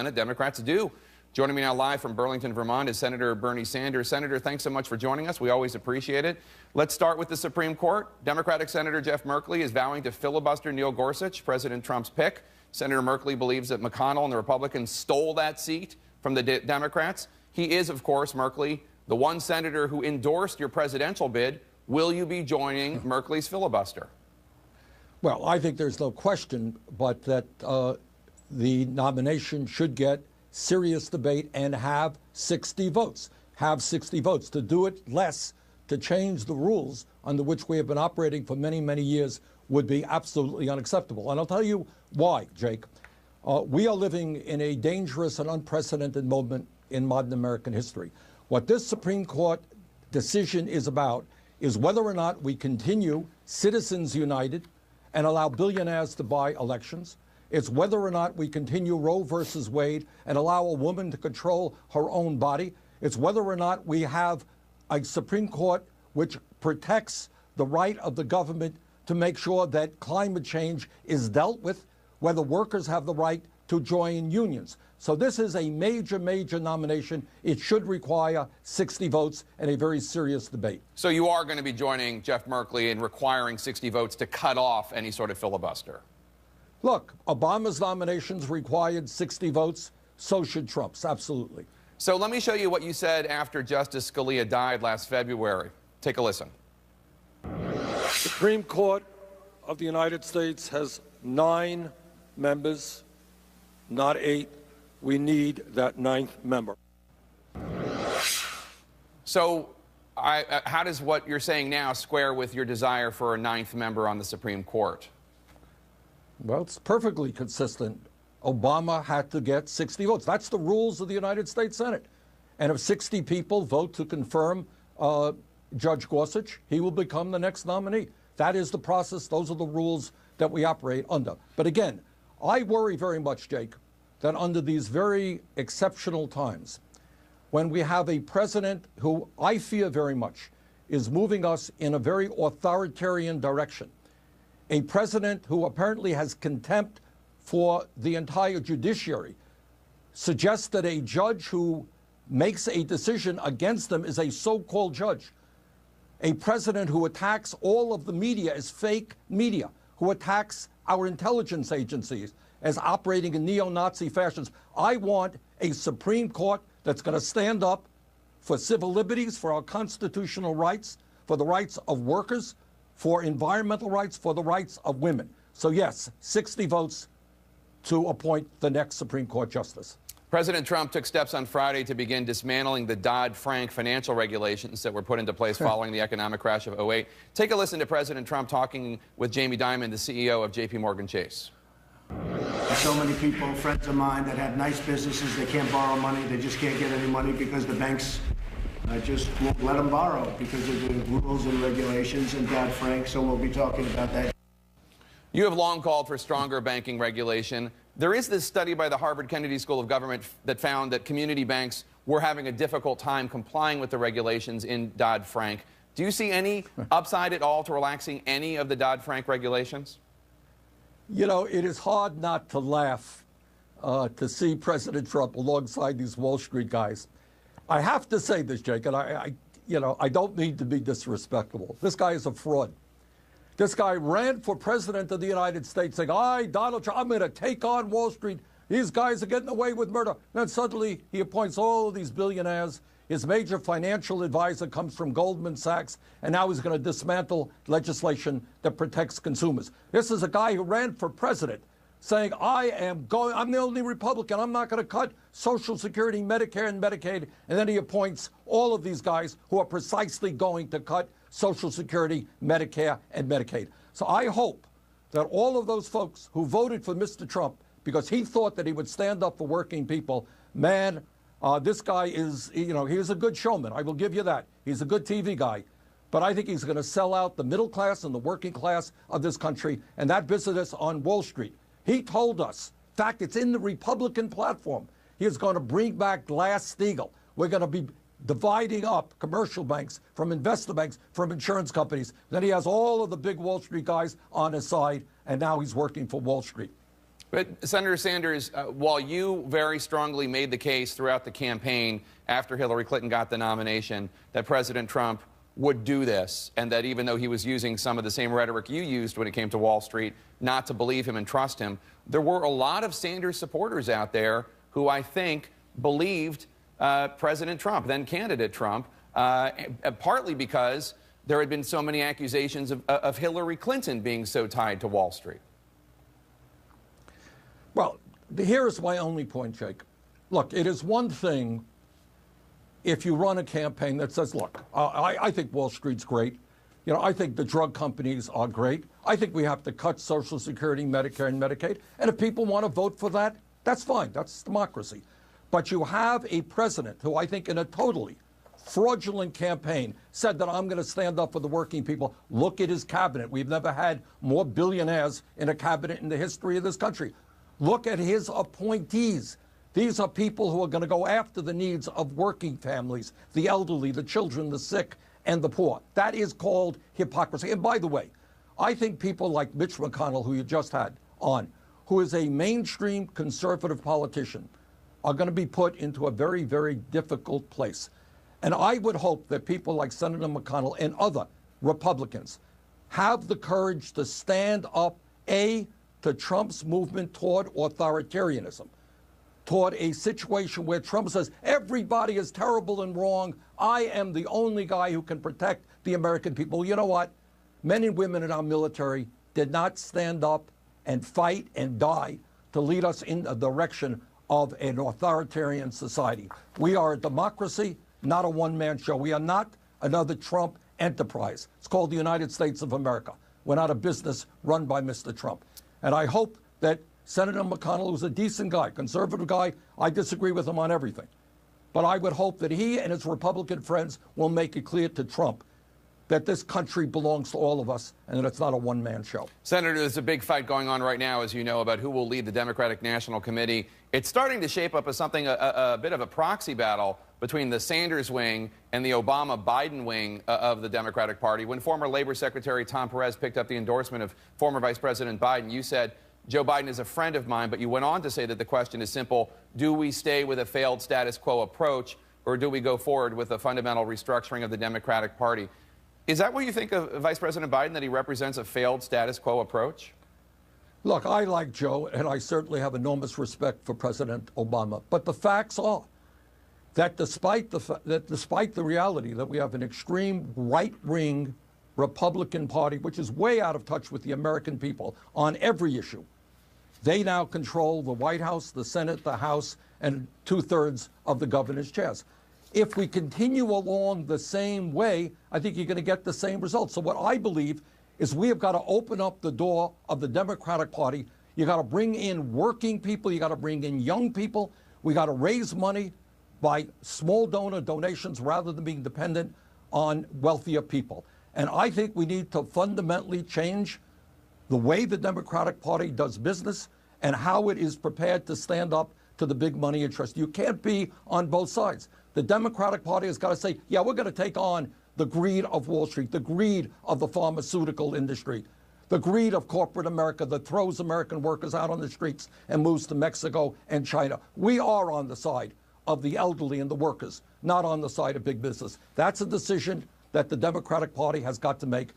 Senate, Democrats do. Joining me now live from Burlington, Vermont is Senator Bernie Sanders. Senator, thanks so much for joining us. We always appreciate it. Let's start with the Supreme Court. Democratic Senator Jeff Merkley is vowing to filibuster Neil Gorsuch, President Trump's pick. Senator Merkley believes that McConnell and the Republicans stole that seat from the Democrats. He is, of course, Merkley, the one senator who endorsed your presidential bid. Will you be joining Merkley's filibuster? Well, I think there's no question but that the nomination should get serious debate and have 60 votes. Have 60 votes. To do it less, to change the rules under which we have been operating for many, many years would be absolutely unacceptable. And I'll tell you why, Jake. We are living in a dangerous and unprecedented moment in modern American history. What this Supreme Court decision is about is whether or not we continue Citizens United and allow billionaires to buy elections. It's whether or not we continue Roe versus Wade and allow a woman to control her own body. It's whether or not we have a Supreme Court which protects the right of the government to make sure that climate change is dealt with, whether workers have the right to join unions. So this is a major, major nomination. It should require 60 votes and a very serious debate. So you are going to be joining Jeff Merkley in requiring 60 votes to cut off any sort of filibuster? Look, Obama's nominations required 60 votes. So should Trump's, absolutely. So let me show you what you said after Justice Scalia died last February. Take a listen. The Supreme Court of the United States has 9 members, not 8. We need that 9th member. So how does what you're saying now square with your desire for a 9th member on the Supreme Court? Well, it's perfectly consistent. Obama had to get 60 votes. That's the rules of the United States Senate. And if 60 people vote to confirm Judge Gorsuch, he will become the next nominee. That is the process. Those are the rules that we operate under. But again, I worry very much, Jake, that under these very exceptional times, when we have a president who I fear very much is moving us in a very authoritarian direction, a president who apparently has contempt for the entire judiciary, suggests that a judge who makes a decision against them is a so-called judge, a president who attacks all of the media as fake media, who attacks our intelligence agencies as operating in neo-Nazi fashions. I want a Supreme Court that's going to stand up for civil liberties, for our constitutional rights, for the rights of workers, for environmental rights, for the rights of women. So yes, 60 votes to appoint the next Supreme Court justice. President Trump took steps on Friday to begin dismantling the Dodd-Frank financial regulations that were put into place following the economic crash of '08. Take a listen to President Trump talking with Jamie Dimon, the CEO of J.P. Morgan Chase. So many people, friends of mine, that have nice businesses, they can't borrow money, they just can't get any money because the banks just won't let them borrow because of the rules and regulations and Dodd-Frank, so we'll be talking about that. You have long called for stronger banking regulation. There is this study by the Harvard Kennedy School of Government that found that community banks were having a difficult time complying with the regulations in Dodd-Frank. Do you see any upside at all to relaxing any of the Dodd-Frank regulations? You know, it is hard not to laugh to see President Trump alongside these Wall Street guys. I have to say this, Jake, and I don't mean to be disrespectful. This guy is a fraud. This guy ran for president of the United States saying, Donald Trump, I'm going to take on Wall Street. These guys are getting away with murder. And then suddenly he appoints all of these billionaires. His major financial advisor comes from Goldman Sachs, and now he's going to dismantle legislation that protects consumers. This is a guy who ran for president saying, I'm the only Republican. I'm not going to cut Social Security, Medicare, and Medicaid. And then he appoints all of these guys who are precisely going to cut Social Security, Medicare, and Medicaid. So I hope that all of those folks who voted for Mr. Trump because he thought that he would stand up for working people, man, this guy is, he's a good showman. I will give you that. He's a good TV guy. But I think he's going to sell out the middle class and the working class of this country, and that business on Wall Street. He told us, in fact, it's in the Republican platform, he is going to bring back Glass-Steagall. We're going to be dividing up commercial banks from investor banks, from insurance companies. Then he has all of the big Wall Street guys on his side, and now he's working for Wall Street. But Senator Sanders, while you very strongly made the case throughout the campaign after Hillary Clinton got the nomination that President Trump would do this, and that even though he was using some of the same rhetoric you used when it came to Wall Street, not to believe him and trust him, there were a lot of Sanders supporters out there who I think believed President Trump, then candidate Trump, partly because there had been so many accusations of Hillary Clinton being so tied to Wall Street. Well, here's my only point, Jake. Look, it is one thing if you run a campaign that says, look, I think Wall Street's great. You know, I think the drug companies are great. I think we have to cut Social Security, Medicare, and Medicaid. And if people want to vote for that, that's fine. That's democracy. But you have a president who I think in a totally fraudulent campaign said that I'm going to stand up for the working people. Look at his cabinet. We've never had more billionaires in a cabinet in the history of this country. Look at his appointees. These are people who are going to go after the needs of working families, the elderly, the children, the sick, and the poor. That is called hypocrisy. And by the way, I think people like Mitch McConnell, who you just had on, who is a mainstream conservative politician, are going to be put into a very, very difficult place. And I would hope that people like Senator McConnell and other Republicans have the courage to stand up, A, to Trump's movement toward authoritarianism, toward a situation where Trump says, everybody is terrible and wrong. I am the only guy who can protect the American people. You know what? Men and women in our military did not stand up and fight and die to lead us in the direction of an authoritarian society. We are a democracy, not a one-man show. We are not another Trump enterprise. It's called the United States of America. We're not a business run by Mr. Trump. And I hope that Senator McConnell, who's a decent guy, conservative guy, I disagree with him on everything. But I would hope that he and his Republican friends will make it clear to Trump that this country belongs to all of us and that it's not a one-man show. Senator, there's a big fight going on right now, as you know, about who will lead the Democratic National Committee. It's starting to shape up as something, a bit of a proxy battle between the Sanders wing and the Obama-Biden wing of the Democratic Party. When former Labor Secretary Tom Perez picked up the endorsement of former Vice President Biden, you said, Joe Biden is a friend of mine, but you went on to say that the question is simple. Do we stay with a failed status quo approach, or do we go forward with a fundamental restructuring of the Democratic Party? Is that what you think of Vice President Biden, that he represents a failed status quo approach? Look, I like Joe, and I certainly have enormous respect for President Obama. But the facts are that despite the reality that we have an extreme right-wing Republican Party, which is way out of touch with the American people on every issue, they now control the White House, the Senate, the House, and 2/3 of the governor's chairs. If we continue along the same way, I think you're going to get the same results. So what I believe is we have got to open up the door of the Democratic Party. You got to bring in working people. You got to bring in young people. We got to raise money by small donations rather than being dependent on wealthier people. And I think we need to fundamentally change the way the Democratic Party does business and how it is prepared to stand up to the big money interest. You can't be on both sides. The Democratic Party has got to say, yeah, we're going to take on the greed of Wall Street, the greed of the pharmaceutical industry, the greed of corporate America that throws American workers out on the streets and moves to Mexico and China. We are on the side of the elderly and the workers, not on the side of big business. That's a decision that the Democratic Party has got to make.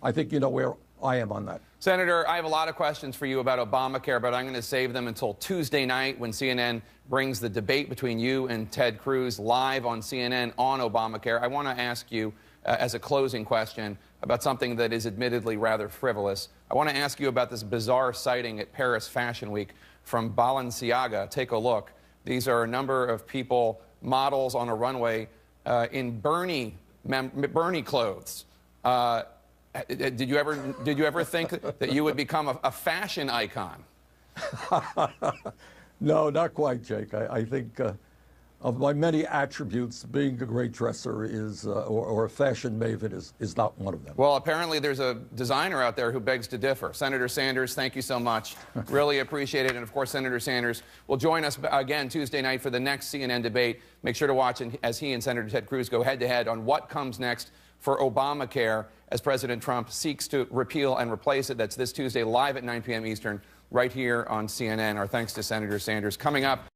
I think you know where I am on that. Senator, I have a lot of questions for you about Obamacare, but I'm going to save them until Tuesday night when CNN brings the debate between you and Ted Cruz live on CNN on Obamacare. I want to ask you, as a closing question, about something that is admittedly rather frivolous. I want to ask you about this bizarre sighting at Paris Fashion Week from Balenciaga. Take a look. These are a number of people, models on a runway in Bernie clothes. Did you ever think that you would become a fashion icon? No, not quite, Jake. I think of my many attributes, being a great dresser is, or a fashion maven is not one of them. Well, apparently there's a designer out there who begs to differ. Senator Sanders, thank you so much. Really appreciate it. And of course, Senator Sanders will join us again Tuesday night for the next CNN debate. Make sure to watch as he and Senator Ted Cruz go head-to-head on what comes next for Obamacare as President Trump seeks to repeal and replace it. That's this Tuesday live at 9 p.m. Eastern. right here on CNN. Our thanks to Senator Sanders. Coming up,